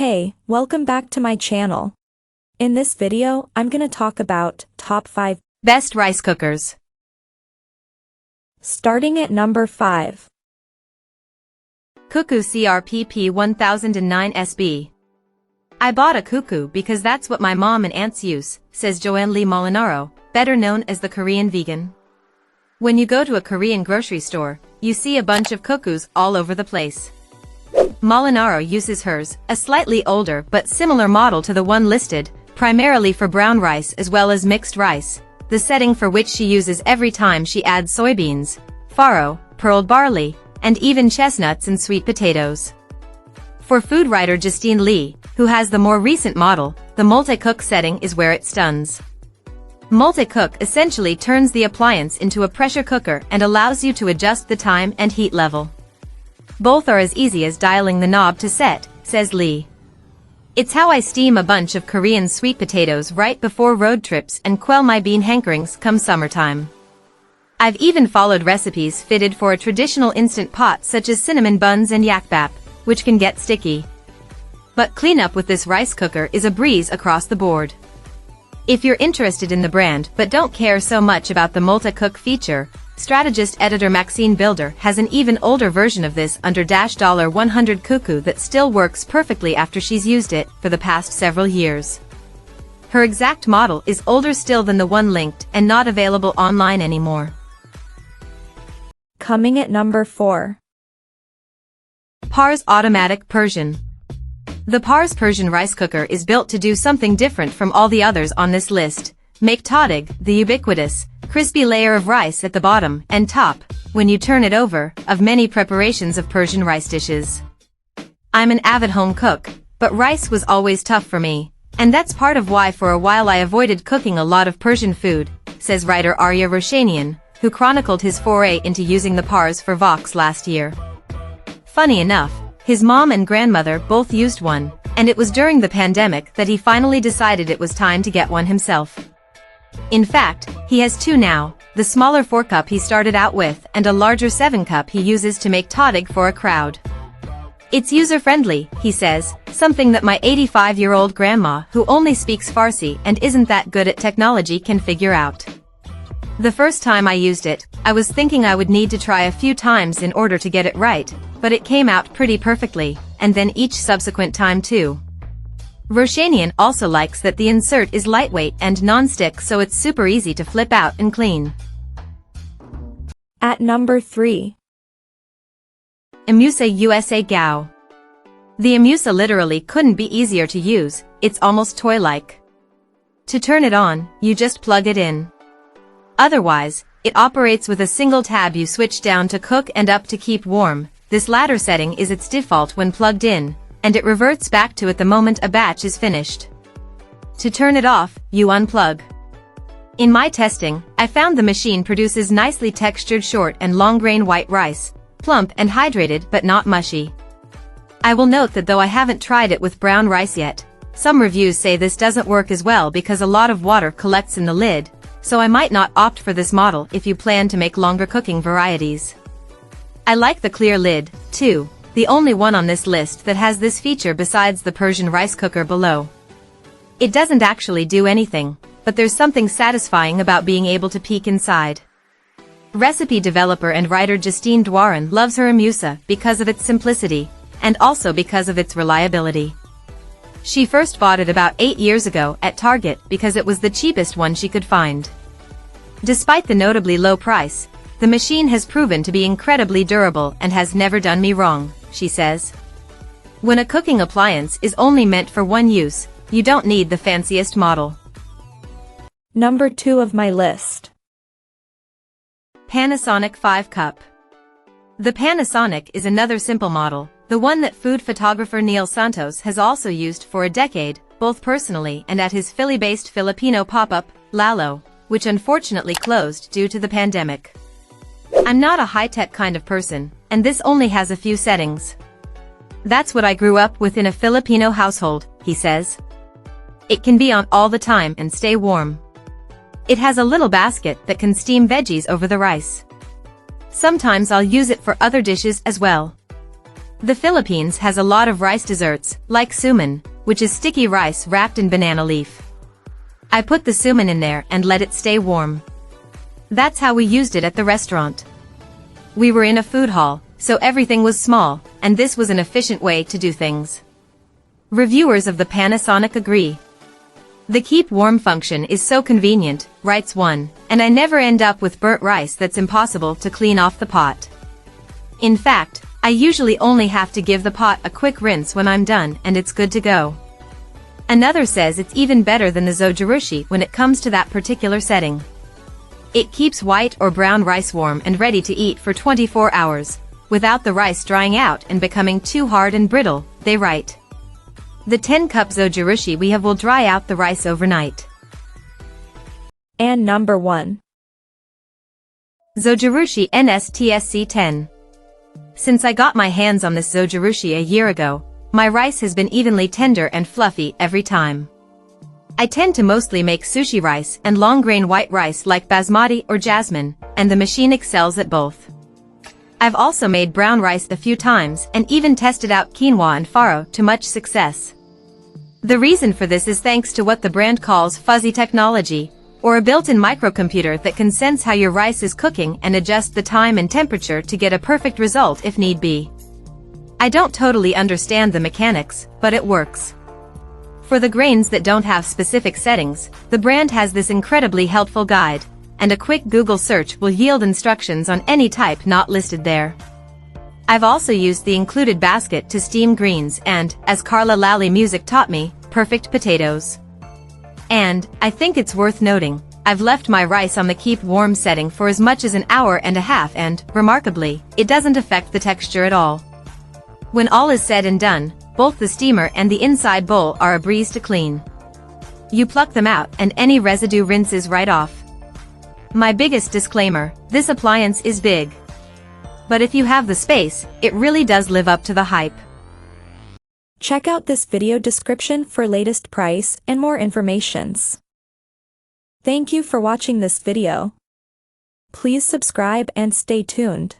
Hey, welcome back to my channel. In this video, I'm gonna talk about top 5 best rice cookers. Starting at number 5. Cuckoo CRPP 1009 SB. I bought a Cuckoo because that's what my mom and aunts use, says Joanne Lee Molinaro, better known as the Korean vegan. When you go to a Korean grocery store, you see a bunch of Cuckoos all over the place. Molinaro uses hers, a slightly older but similar model to the one listed, primarily for brown rice as well as mixed rice, the setting for which she uses every time she adds soybeans, farro, pearled barley, and even chestnuts and sweet potatoes. For food writer Justine Lee, who has the more recent model, the multi-cook setting is where it stuns. Multi-cook essentially turns the appliance into a pressure cooker and allows you to adjust the time and heat level. Both are as easy as dialing the knob to set, says Lee. It's how I steam a bunch of Korean sweet potatoes right before road trips and quell my bean hankerings come summertime. I've even followed recipes fitted for a traditional instant pot such as cinnamon buns and yak bap, which can get sticky. But cleanup with this rice cooker is a breeze across the board. If you're interested in the brand but don't care so much about the multi-cook feature, strategist editor Maxine Builder has an even older version of this under $100 Cuckoo that still works perfectly after she's used it for the past several years. Her exact model is older still than the one linked and not available online anymore. Coming at number 4. Pars Automatic Persian. The Pars Persian rice cooker is built to do something different from all the others on this list. Make tadig, the ubiquitous, crispy layer of rice at the bottom and top, when you turn it over, of many preparations of Persian rice dishes. I'm an avid home cook, but rice was always tough for me, and that's part of why for a while I avoided cooking a lot of Persian food, says writer Arya Roshanian, who chronicled his foray into using the Pars for Vox last year. Funny enough, his mom and grandmother both used one, and it was during the pandemic that he finally decided it was time to get one himself. In fact, he has two now, the smaller 4-cup he started out with and a larger 7-cup he uses to make tadig for a crowd. It's user-friendly, he says, something that my 85-year-old grandma who only speaks Farsi and isn't that good at technology can figure out. The first time I used it, I was thinking I would need to try a few times in order to get it right, but it came out pretty perfectly, and then each subsequent time too. Roshanian also likes that the insert is lightweight and non-stick so it's super easy to flip out and clean. At number 3. IMUSA USA GW. The IMUSA literally couldn't be easier to use, it's almost toy-like. To turn it on, you just plug it in. Otherwise, it operates with a single tab you switch down to cook and up to keep warm. This latter setting is its default when plugged in, and it reverts back to it the moment a batch is finished. To turn it off, you unplug. In my testing, I found the machine produces nicely textured short and long-grain white rice, plump and hydrated but not mushy. I will note that though I haven't tried it with brown rice yet, some reviews say this doesn't work as well because a lot of water collects in the lid, so I might not opt for this model if you plan to make longer cooking varieties. I like the clear lid, too. The only one on this list that has this feature besides the Persian rice cooker below. It doesn't actually do anything, but there's something satisfying about being able to peek inside. Recipe developer and writer Justine Dwaran loves her IMUSA because of its simplicity, and also because of its reliability. She first bought it about 8 years ago at Target because it was the cheapest one she could find. Despite the notably low price, the machine has proven to be incredibly durable and has never done me wrong, she says. When a cooking appliance is only meant for one use, you don't need the fanciest model. Number 2 of my list. Panasonic 5-cup. The Panasonic is another simple model, the one that food photographer Neil Santos has also used for a decade, both personally and at his Philly-based Filipino pop-up, Lalo, which unfortunately closed due to the pandemic. I'm not a high-tech kind of person, and this only has a few settings. That's what I grew up with in a Filipino household, he says. It can be on all the time and stay warm. It has a little basket that can steam veggies over the rice. Sometimes I'll use it for other dishes as well. The Philippines has a lot of rice desserts, like suman, which is sticky rice wrapped in banana leaf. I put the suman in there and let it stay warm. That's how we used it at the restaurant. We were in a food hall, so everything was small, and this was an efficient way to do things. Reviewers of the Panasonic agree. The keep warm function is so convenient, writes one, and I never end up with burnt rice that's impossible to clean off the pot. In fact, I usually only have to give the pot a quick rinse when I'm done and it's good to go. Another says it's even better than the Zojirushi when it comes to that particular setting. It keeps white or brown rice warm and ready to eat for 24 hours, without the rice drying out and becoming too hard and brittle, they write. The 10-cup Zojirushi we have will dry out the rice overnight. And number 1. Zojirushi NTSC1. Since I got my hands on this Zojirushi a year ago, my rice has been evenly tender and fluffy every time. I tend to mostly make sushi rice and long-grain white rice like basmati or jasmine, and the machine excels at both. I've also made brown rice a few times and even tested out quinoa and farro to much success. The reason for this is thanks to what the brand calls fuzzy technology, or a built-in microcomputer that can sense how your rice is cooking and adjust the time and temperature to get a perfect result if need be. I don't totally understand the mechanics, but it works. For the grains that don't have specific settings, the brand has this incredibly helpful guide, and a quick Google search will yield instructions on any type not listed there. I've also used the included basket to steam greens and, as Carla Lally Music taught me, perfect potatoes. And, I think it's worth noting, I've left my rice on the keep warm setting for as much as an hour and a half and, remarkably, it doesn't affect the texture at all. When all is said and done, both the steamer and the inside bowl are a breeze to clean. You pluck them out and any residue rinses right off. My biggest disclaimer, this appliance is big. But if you have the space, it really does live up to the hype. Check out this video description for latest price and more informations. Thank you for watching this video. Please subscribe and stay tuned.